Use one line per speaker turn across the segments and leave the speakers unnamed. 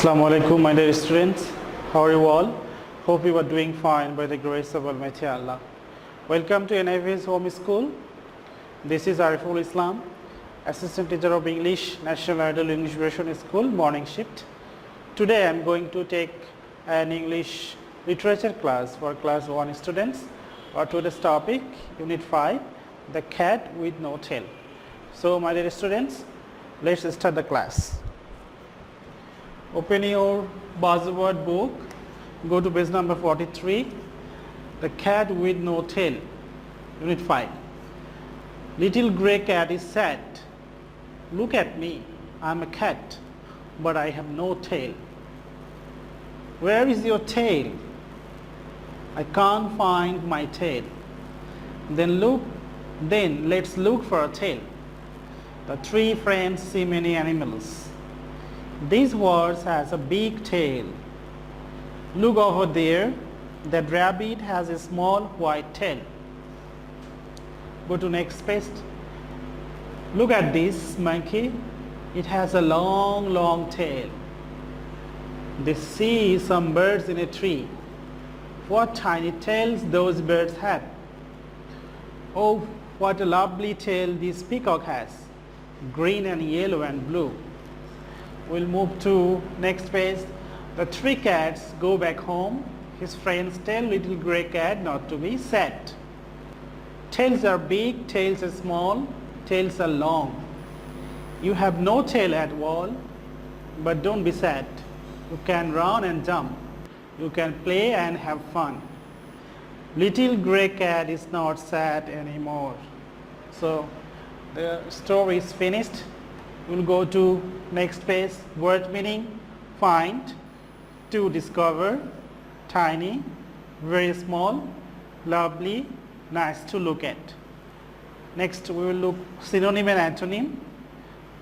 Assalamu alaikum, my dear students. How are you all? Hope you are doing fine by the grace of Almighty Allah. Welcome to NIV's Home School. This is Ariful Islam, Assistant Teacher of English, National Idol English Version School, morning shift. Today I am going to take an English literature class for class 1 students. Or today's topic, Unit 5, The Cat with No Tail. So my dear students, let's start the class. Open your buzzword book, go to page number 43, The Cat with No Tail, Unit 5. Little grey cat is sad. Look at me, I'm a cat, but I have no tail. Where is your tail? I can't find my tail. Then let's look for a tail. The three friends see many animals. This horse has a big tail. Look over there. That rabbit has a small white tail. Go to next page. Look at this monkey. It has a long tail. They see some birds in a tree. What tiny tails those birds have. Oh, what a lovely tail this peacock has. Green and yellow and blue. We'll move to next page. The three cats go back home. His friends tell little grey cat not to be sad. Tails are big, tails are small, tails are long. You have no tail at all, but don't be sad. You can run and jump. You can play and have fun. Little grey cat is not sad anymore. So the story is finished. We'll go to next page. Word meaning: find, to discover, tiny, very small, lovely, nice to look at. Next we will look synonym and antonym.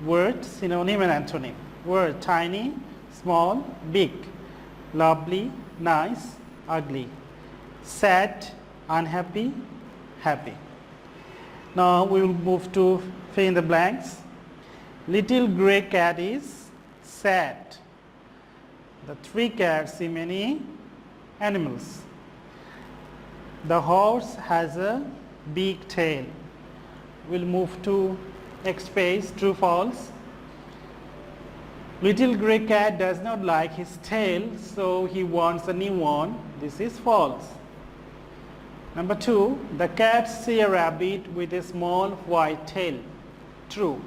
Word, synonym and antonym. Word: tiny, small, big, lovely, nice, ugly, sad, unhappy, happy. Now we will move to fill in the blanks. Little grey cat is sad. The three cats see many animals. The horse has a big tail. We'll move to next page. True, false. Little grey cat does not like his tail, so he wants a new one. This is false. Number 2, the cats see a rabbit with a small white tail. True.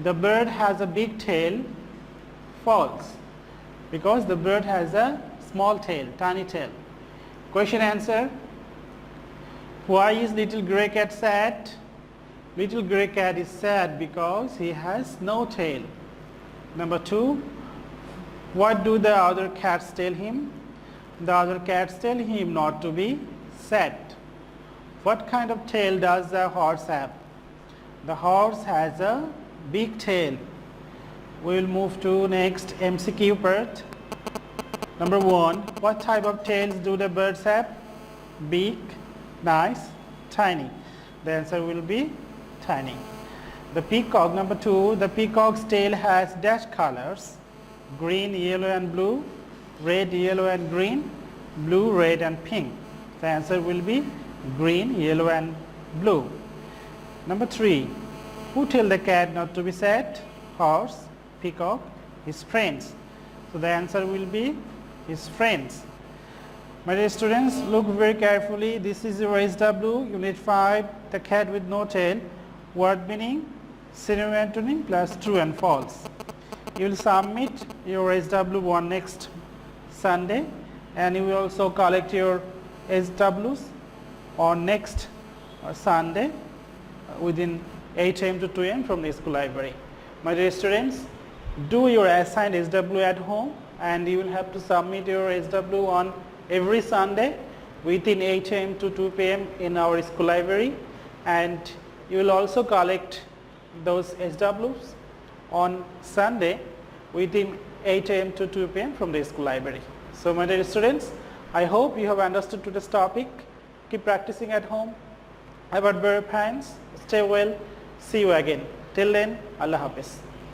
The bird has a big tail. False. Because the bird has a small tail, tiny tail. Question answer. Why is little grey cat sad? Little grey cat is sad because he has no tail. Number 2, what do the other cats tell him? The other cats tell him not to be sad. What kind of tail does the horse have? The horse has a big tail. We will move to next MCQ part. Number 1, what type of tails do the birds have? Big, nice, tiny. The answer will be tiny. The peacock, number 2, the peacock's tail has dash colors: green, yellow and blue, red, yellow and green, blue, red and pink. The answer will be green, yellow and blue. Number 3, who tell the cat not to be sad? Horse, peacock, his friends. So the answer will be his friends. My dear students, look very carefully. This is your SW, Unit 5, The Cat with No Tail. Word meaning, synonym, antonym plus true and false. You will submit your SW1 next Sunday, and you will also collect your SWs on next Sunday within 8 am to 2 am from the school library. My dear students, do your assigned SW at home, and you will have to submit your SW on every Sunday within 8 am to 2 pm in our school library, and you will also collect those SWs on Sunday within 8 am to 2 pm from the school library. So my dear students, I hope you have understood today's topic. Keep practicing at home. Have a very fine. Stay well. See you again. Till then, Allah Hafiz.